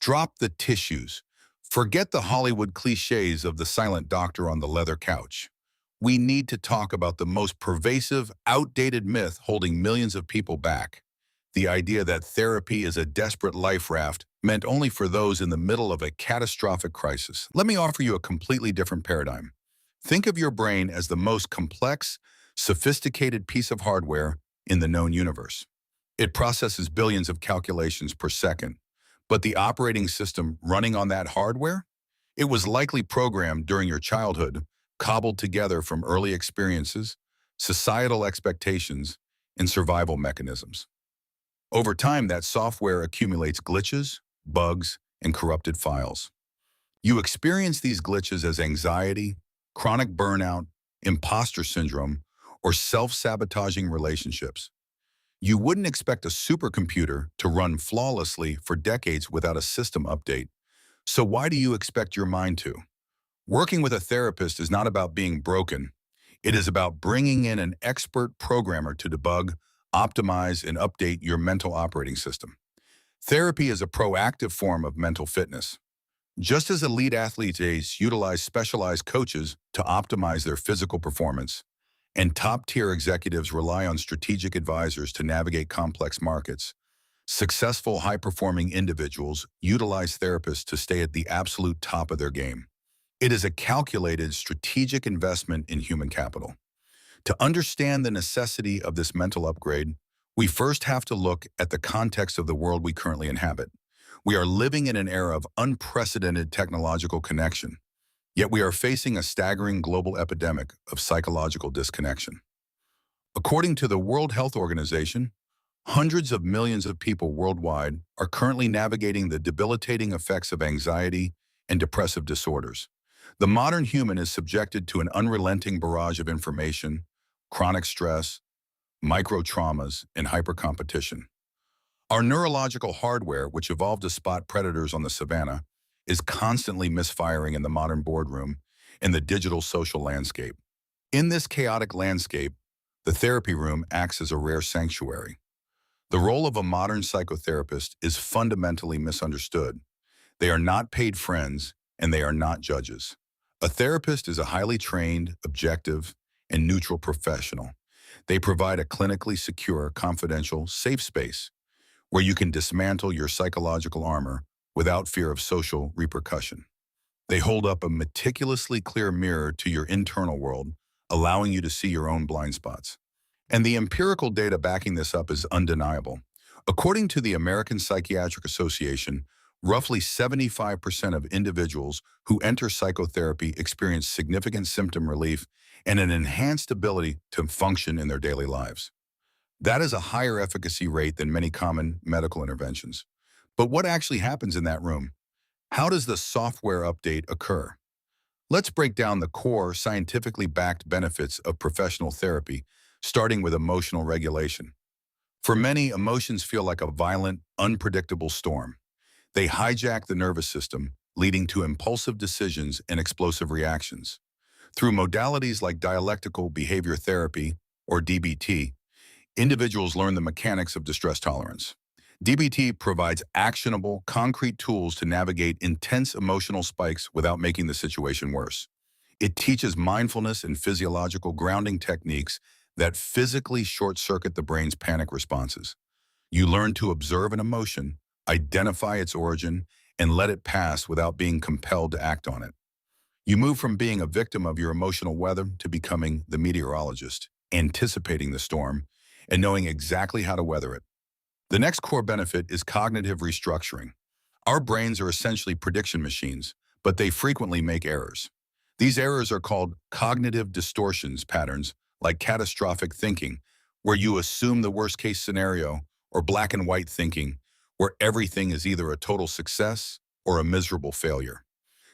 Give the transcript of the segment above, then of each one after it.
Drop the tissues. Forget the Hollywood cliches of the silent doctor on the leather couch. We need to talk about the most pervasive, outdated myth holding millions of people back. The idea that therapy is a desperate life raft meant only for those in the middle of a catastrophic crisis. Let me offer you a completely different paradigm. Think of your brain as the most complex, sophisticated piece of hardware in the known universe. It processes billions of calculations per second. But the operating system running on that hardware? It was likely programmed during your childhood, cobbled together from early experiences, societal expectations, and survival mechanisms. Over time, that software accumulates glitches, bugs, and corrupted files. You experience these glitches as anxiety, chronic burnout, imposter syndrome, or self-sabotaging relationships. You wouldn't expect a supercomputer to run flawlessly for decades without a system update. So why do you expect your mind to? Working with a therapist is not about being broken. It is about bringing in an expert programmer to debug, optimize, and update your mental operating system. Therapy is a proactive form of mental fitness. Just as elite athletes utilize specialized coaches to optimize their physical performance, and top-tier executives rely on strategic advisors to navigate complex markets, successful, high-performing individuals utilize therapists to stay at the absolute top of their game. It is a calculated, strategic investment in human capital. To understand the necessity of this mental upgrade, we first have to look at the context of the world we currently inhabit. We are living in an era of unprecedented technological connection, yet we are facing a staggering global epidemic of psychological disconnection. According to the World Health Organization, hundreds of millions of people worldwide are currently navigating the debilitating effects of anxiety and depressive disorders. The modern human is subjected to an unrelenting barrage of information, chronic stress, micro-traumas, and hypercompetition. Our neurological hardware, which evolved to spot predators on the savannah, is constantly misfiring in the modern boardroom and the digital social landscape. In this chaotic landscape, the therapy room acts as a rare sanctuary. The role of a modern psychotherapist is fundamentally misunderstood. They are not paid friends, and they are not judges. A therapist is a highly trained, objective, and neutral professional. They provide a clinically secure, confidential, safe space where you can dismantle your psychological armor without fear of social repercussion. They hold up a meticulously clear mirror to your internal world, allowing you to see your own blind spots. And the empirical data backing this up is undeniable. According to the American Psychiatric Association, roughly 75% of individuals who enter psychotherapy experience significant symptom relief and an enhanced ability to function in their daily lives. That is a higher efficacy rate than many common medical interventions. But what actually happens in that room? How does the software update occur? Let's break down the core, scientifically backed benefits of professional therapy, starting with emotional regulation. For many, emotions feel like a violent, unpredictable storm. They hijack the nervous system, leading to impulsive decisions and explosive reactions. Through modalities like dialectical behavior therapy, or DBT, individuals learn the mechanics of distress tolerance. DBT provides actionable, concrete tools to navigate intense emotional spikes without making the situation worse. It teaches mindfulness and physiological grounding techniques that physically short-circuit the brain's panic responses. You learn to observe an emotion, identify its origin, and let it pass without being compelled to act on it. You move from being a victim of your emotional weather to becoming the meteorologist, anticipating the storm, and knowing exactly how to weather it. The next core benefit is cognitive restructuring. Our brains are essentially prediction machines, but they frequently make errors. These errors are called cognitive distortions patterns, like catastrophic thinking, where you assume the worst-case scenario, or black and white thinking, where everything is either a total success or a miserable failure.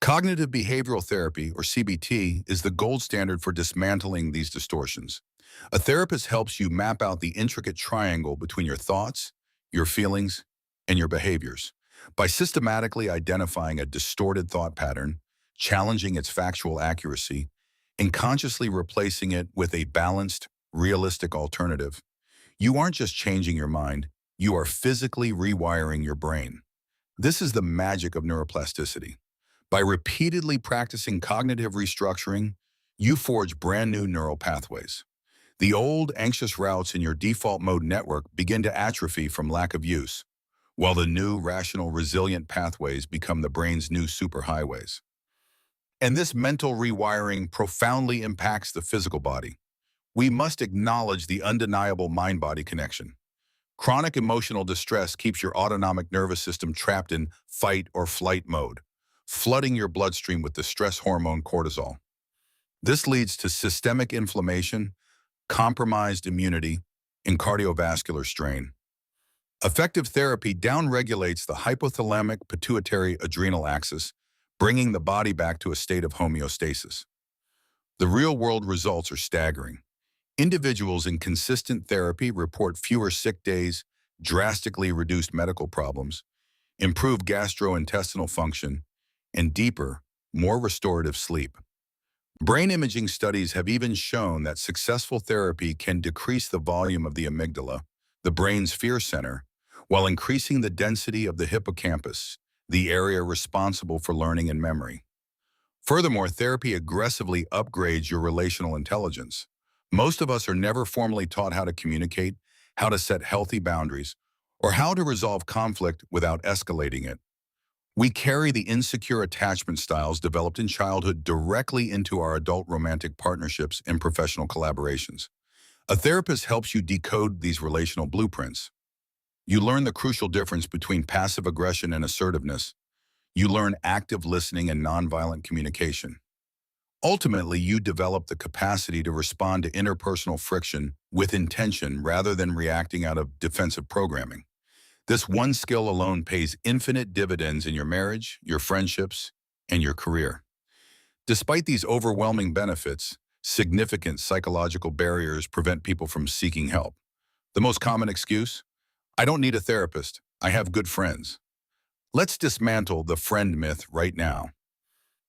Cognitive behavioral therapy, or CBT, is the gold standard for dismantling these distortions. A therapist helps you map out the intricate triangle between your thoughts, your feelings, and your behaviors. By systematically identifying a distorted thought pattern, challenging its factual accuracy, and consciously replacing it with a balanced, realistic alternative, you aren't just changing your mind, you are physically rewiring your brain. This is the magic of neuroplasticity. By repeatedly practicing cognitive restructuring, you forge brand new neural pathways. The old, anxious routes in your default mode network begin to atrophy from lack of use, while the new, rational, resilient pathways become the brain's new superhighways. And this mental rewiring profoundly impacts the physical body. We must acknowledge the undeniable mind-body connection. Chronic emotional distress keeps your autonomic nervous system trapped in fight or flight mode, flooding your bloodstream with the stress hormone cortisol. This leads to systemic inflammation, compromised immunity, and cardiovascular strain. Effective therapy downregulates the hypothalamic pituitary adrenal axis, bringing the body back to a state of homeostasis. The real-world results are staggering. Individuals in consistent therapy report fewer sick days, drastically reduced medical problems, improved gastrointestinal function, and deeper, more restorative sleep. Brain imaging studies have even shown that successful therapy can decrease the volume of the amygdala, the brain's fear center, while increasing the density of the hippocampus, the area responsible for learning and memory. Furthermore, therapy aggressively upgrades your relational intelligence. Most of us are never formally taught how to communicate, how to set healthy boundaries, or how to resolve conflict without escalating it. We carry the insecure attachment styles developed in childhood directly into our adult romantic partnerships and professional collaborations. A therapist helps you decode these relational blueprints. You learn the crucial difference between passive aggression and assertiveness. You learn active listening and nonviolent communication. Ultimately, you develop the capacity to respond to interpersonal friction with intention rather than reacting out of defensive programming. This one skill alone pays infinite dividends in your marriage, your friendships, and your career. Despite these overwhelming benefits, significant psychological barriers prevent people from seeking help. The most common excuse? I don't need a therapist. I have good friends. Let's dismantle the friend myth right now.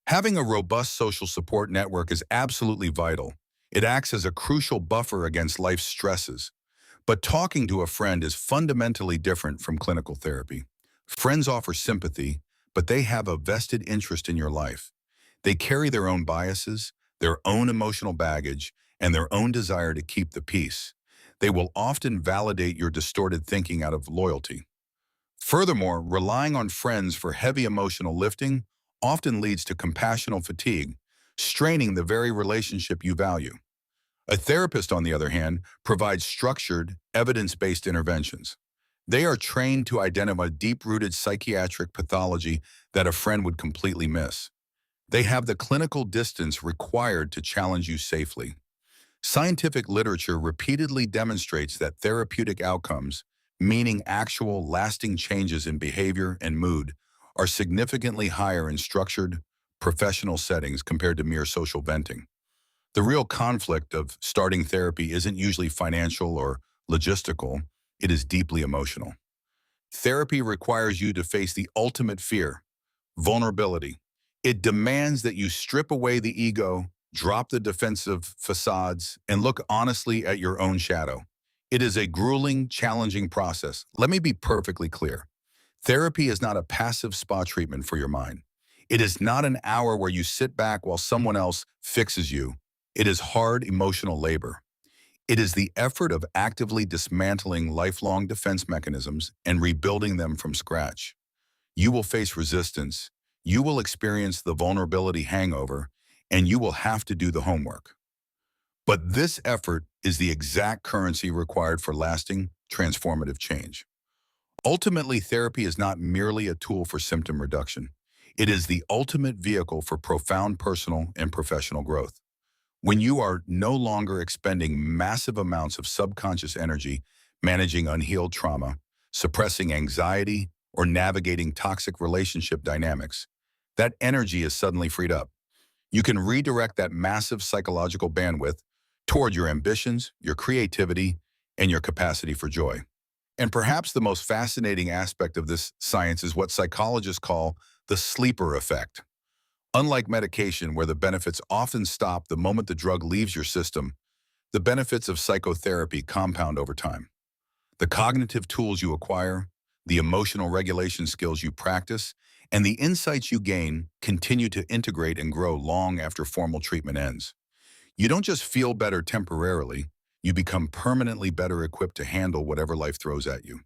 Having a robust social support network is absolutely vital. It acts as a crucial buffer against life's stresses. But talking to a friend is fundamentally different from clinical therapy. Friends offer sympathy, but they have a vested interest in your life. They carry their own biases, their own emotional baggage, and their own desire to keep the peace. They will often validate your distorted thinking out of loyalty. Furthermore, relying on friends for heavy emotional lifting often leads to compassional fatigue, straining the very relationship you value. A therapist, on the other hand, provides structured, evidence-based interventions. They are trained to identify deep-rooted psychiatric pathology that a friend would completely miss. They have the clinical distance required to challenge you safely. Scientific literature repeatedly demonstrates that therapeutic outcomes, meaning actual lasting changes in behavior and mood, are significantly higher in structured, professional settings compared to mere social venting. The real conflict of starting therapy isn't usually financial or logistical, it is deeply emotional. Therapy requires you to face the ultimate fear, vulnerability. It demands that you strip away the ego, drop the defensive facades, and look honestly at your own shadow. It is a grueling, challenging process. Let me be perfectly clear. Therapy is not a passive spa treatment for your mind. It is not an hour where you sit back while someone else fixes you. It is hard emotional labor. It is the effort of actively dismantling lifelong defense mechanisms and rebuilding them from scratch. You will face resistance, you will experience the vulnerability hangover, and you will have to do the homework. But this effort is the exact currency required for lasting, transformative change. Ultimately, therapy is not merely a tool for symptom reduction. It is the ultimate vehicle for profound personal and professional growth. When you are no longer expending massive amounts of subconscious energy managing unhealed trauma, suppressing anxiety, or navigating toxic relationship dynamics, that energy is suddenly freed up. You can redirect that massive psychological bandwidth toward your ambitions, your creativity, and your capacity for joy. And perhaps the most fascinating aspect of this science is what psychologists call the sleeper effect. Unlike medication, where the benefits often stop the moment the drug leaves your system, the benefits of psychotherapy compound over time. The cognitive tools you acquire, the emotional regulation skills you practice, and the insights you gain continue to integrate and grow long after formal treatment ends. You don't just feel better temporarily, you become permanently better equipped to handle whatever life throws at you.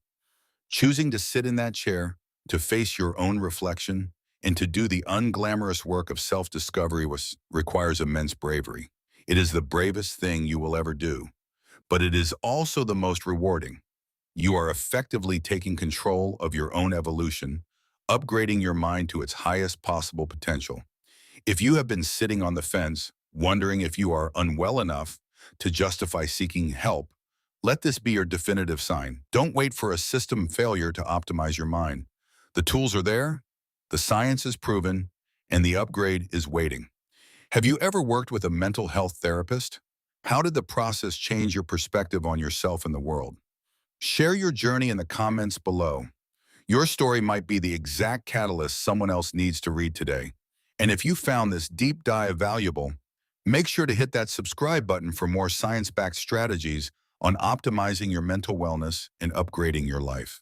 Choosing to sit in that chair, to face your own reflection, and to do the unglamorous work of self-discovery requires immense bravery. It is the bravest thing you will ever do, but it is also the most rewarding. You are effectively taking control of your own evolution, upgrading your mind to its highest possible potential. If you have been sitting on the fence, wondering if you are unwell enough to justify seeking help, let this be your definitive sign. Don't wait for a system failure to optimize your mind. The tools are there, the science is proven, and the upgrade is waiting. Have you ever worked with a mental health therapist? How did the process change your perspective on yourself and the world? Share your journey in the comments below. Your story might be the exact catalyst someone else needs to read today. And if you found this deep dive valuable, make sure to hit that subscribe button for more science-backed strategies on optimizing your mental wellness and upgrading your life.